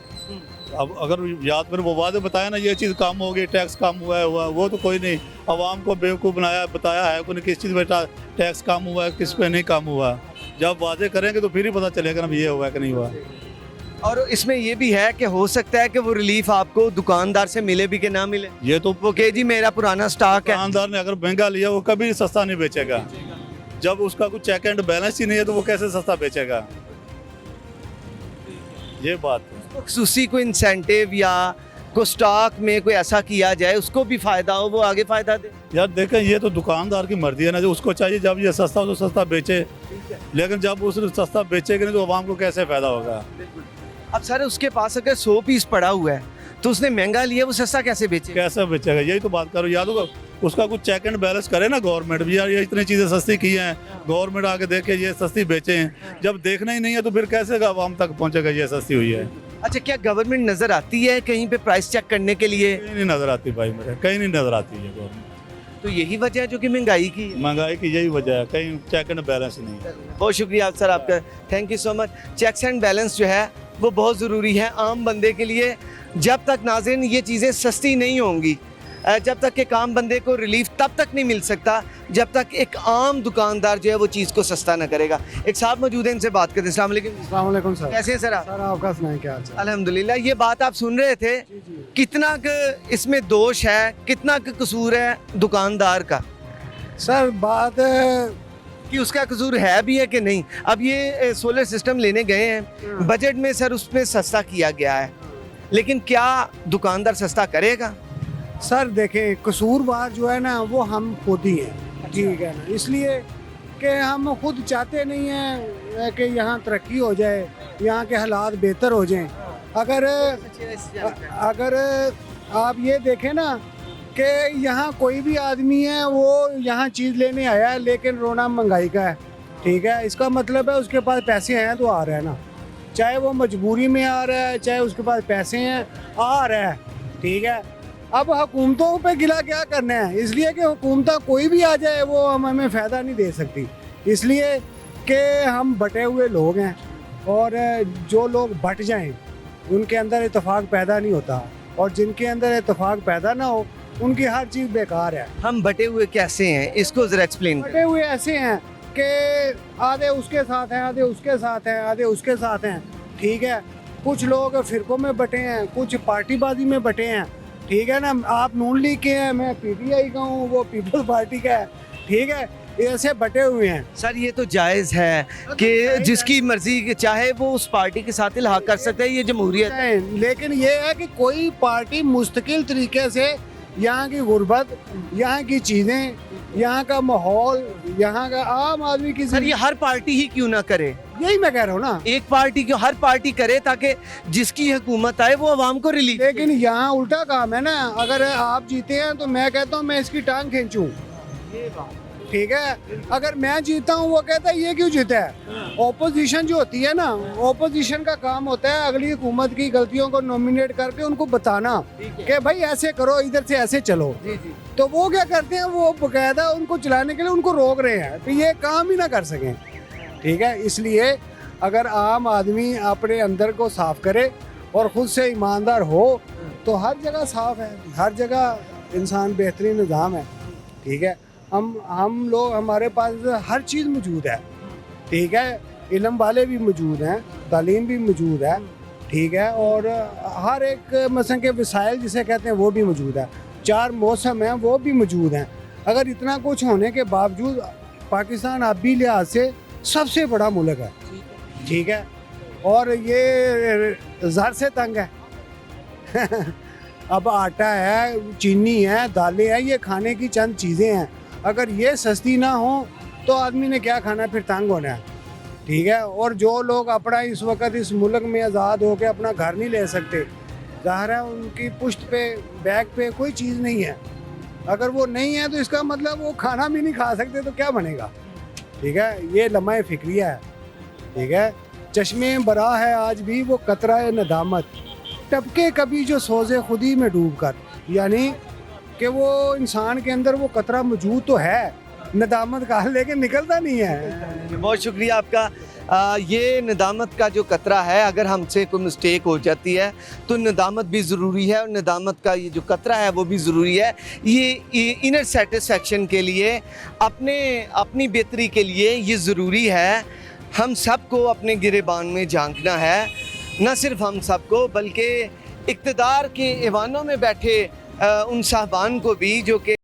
अब अगर याद करें वो वादे बताया ना, ये चीज़ कम होगी, टैक्स कम हुआ है, वो तो कोई नहीं। आवाम को बेवकूफ़ बनाया, बताया है कोई किस चीज़ पर टैक्स कम हुआ है, किस पे नहीं कम हुआ। जब वादे करेंगे तो फिर ही पता चलेगा ना ये हुआ है कि नहीं हुआ। और इसमें ये भी है कि हो सकता है कि वो रिलीफ आपको दुकानदार से मिले भी कि ना मिले। ये तो वो कहे जी मेरा पुराना स्टॉक है। दुकानदार ने अगर महंगा लिया, वो कभी सस्ता नहीं बेचेगा। जब उसका कुछ चेक एंड बैलेंस ही नहीं है, तो वो कैसे सस्ता बेचेगा? ये बात है। खुसूसी कोई इंसेंटिव या को स्टॉक में कोई ऐसा किया जाए, उसको भी फायदा हो, वो आगे फायदा दे। यार देखें, ये तो दुकानदार की मर्जी है ना, जो उसको चाहिए जब ये सस्ता हो तो सस्ता बेचे, लेकिन जब उस सस्ता बेचेगा नहीं तो आवाम को कैसे फायदा होगा? अब सर उसके पास अगर 100 पीस पड़ा हुआ है, तो उसने महंगा लिया, वो सस्ता कैसे बेचेगा? कैसे बेचेगा? यही तो बात करो। याद होगा उसका कुछ चेक एंड बैलेंस करे ना गवर्नमेंट भी, यार ये इतनी चीज़ें सस्ती की हैं, गवर्नमेंट आके देखे ये सस्ती बेचे हैं। जब देखना ही नहीं है तो फिर कैसे आवाम तक पहुंचेगा ये सस्ती हुई है? अच्छा, क्या गवर्नमेंट नज़र आती है कहीं पे प्राइस चेक करने के लिए? कहीं नहीं नज़र आती भाई, मेरे कहीं नहीं नज़र आती है गवर्नमेंट। तो यही वजह है जो कि महंगाई की है। महंगाई की यही वजह है, कहीं चेक एंड बैलेंस नहीं है। बहुत शुक्रिया सर आपका, thank you so much. Checks and balance जो है वो बहुत ज़रूरी है आम बंदे के लिए। जब तक नाज़रीन ये चीज़ें सस्ती नहीं होंगी, जब तक एक आम बंदे को रिलीफ तब तक नहीं मिल सकता जब तक एक आम दुकानदार जो है वो चीज़ को सस्ता ना करेगा। एक साहब मौजूद हैं, इनसे बात करते हैं। अस्सलाम वालेकुम। अस्सलाम वालेकुम सर। कैसे हैं सर आप? सर आपका सुनाएं क्या हाल चाल? अल्हम्दुलिल्लाह। ये बात आप सुन रहे थे, कितना इसमें दोष है, कितना कसूर है दुकानदार का? सर बात कि उसका कसूर है भी है कि नहीं? अब ये सोलर सिस्टम लेने गए हैं, बजट में सर उसमें सस्ता किया गया है, लेकिन क्या दुकानदार सस्ता करेगा? सर देखें, कसूरवार जो है ना वो हम खुद ही हैं, ठीक है ना, इसलिए कि हम खुद चाहते नहीं हैं कि यहाँ तरक्की हो जाए, यहाँ के हालात बेहतर हो जाएं। अगर आप ये देखें ना कि यहाँ कोई भी आदमी है वो यहाँ चीज़ लेने आया है, लेकिन रोना महंगाई का है, ठीक है, इसका मतलब है उसके पास पैसे हैं तो आ रहा है ना, चाहे वो मजबूरी में आ रहा है, चाहे उसके पास पैसे हैं, आ रहा है, ठीक है। अब हुकूमतों पे गिला क्या करना है, इसलिए कि हुकूमत कोई भी आ जाए वो हमें फ़ायदा नहीं दे सकती, इसलिए कि हम बटे हुए लोग हैं, और जो लोग बट जाएं उनके अंदर इत्तेफाक पैदा नहीं होता, और जिनके अंदर इत्तेफाक पैदा ना हो उनकी हर चीज़ बेकार है। हम बटे हुए कैसे हैं, इसको ज़रा एक्सप्लेन करें। बटे हुए ऐसे हैं कि आधे उसके साथ हैं, आधे उसके साथ हैं, आधे उसके साथ हैं, ठीक है। कुछ लोग फ़िरकों में बटे हैं, कुछ पार्टीबाजी में बटे हैं, ठीक है ना। आप नून लीग के हैं, मैं PTI का हूँ, वो पीपल्स पार्टी का है, ठीक है, ऐसे बटे हुए हैं। सर ये तो जायज़ है कि जिसकी मर्जी चाहे वो उस पार्टी के साथ इल्हाक कर सकता है, ये जमहूरियत है। लेकिन ये है कि कोई पार्टी मुस्तकिल तरीके से यहाँ की गुर्बत, यहाँ की चीज़ें, यहाँ का माहौल, यहाँ का आम आदमी की सर ये हर पार्टी ही क्यों ना करे, यही मैं कह रहा हूँ ना। एक पार्टी क्यों, हर पार्टी करे ताकि जिसकी हुकूमत आए वो आवाम को रिलीफ। लेकिन यहाँ उल्टा काम है ना, अगर आप जीते हैं तो मैं कहता हूँ मैं इसकी टांग खींचूं, ठीक है। अगर मैं जीता हूँ वो कहता है ये क्यों जीता है। ओपोजिशन जो होती है ना, ओपोजिशन का काम होता है अगली हुकूमत की गलतियों को नॉमिनेट करके उनको बताना कि भाई ऐसे करो, इधर से ऐसे चलो। तो वो क्या करते हैं, वो बकायदा उनको चलाने के लिए उनको रोक रहे हैं तो ये काम ही ना कर सकें, ठीक है। इसलिए अगर आम आदमी अपने अंदर को साफ करे और ख़ुद से ईमानदार हो तो हर जगह साफ है, हर जगह इंसान बेहतरीन निज़ाम है, ठीक है। हम लोग, हमारे पास हर चीज़ मौजूद है, ठीक है। इल्म वाले भी मौजूद हैं, तालीम भी मौजूद है, ठीक है। और हर एक मसलन के वसाइल जिसे कहते हैं वो भी मौजूद है, 4 मौसम हैं वो भी मौजूद हैं। अगर इतना कुछ होने के बावजूद पाकिस्तान आबी लिहाज से सबसे बड़ा मुल्क है, ठीक है। और ये ज़र से तंग है अब आटा है, चीनी है, दालें हैं, ये खाने की चंद चीज़ें हैं। अगर ये सस्ती ना हो तो आदमी ने क्या खाना, फिर तंग होना है, ठीक है। और जो लोग अपना इस वक्त इस मुल्क में आज़ाद होकर अपना घर नहीं ले सकते, ज़ाहिर है उनकी पुश्त पे, बैग पे कोई चीज़ नहीं है। अगर वो नहीं है तो इसका मतलब वो खाना भी नहीं खा सकते तो क्या बनेगा, ठीक है। ये लम्हा फिक्रिया है, ठीक है। चश्मे बरा है आज भी वो कतरा नदामत, टपके कभी जो सोजे खुदी में डूब कर, यानी कि वो इंसान के अंदर वो कतरा मौजूद तो है नदामत का, लेकिन निकलता नहीं है। बहुत शुक्रिया आपका। ये नदामत का जो कतरा है, अगर हमसे कोई मिस्टेक हो जाती है तो नदामत भी ज़रूरी है और नदामत का ये जो कतरा है वो भी ज़रूरी है। ये इनर सेटिस्फेक्शन के लिए, अपनी बेहतरी के लिए ये ज़रूरी है। हम सबको अपने गिरेबान में झांकना है, न सिर्फ हम सबको बल्कि इक़्तिदार के ऐवानों में बैठे उन साहबान को भी जो कि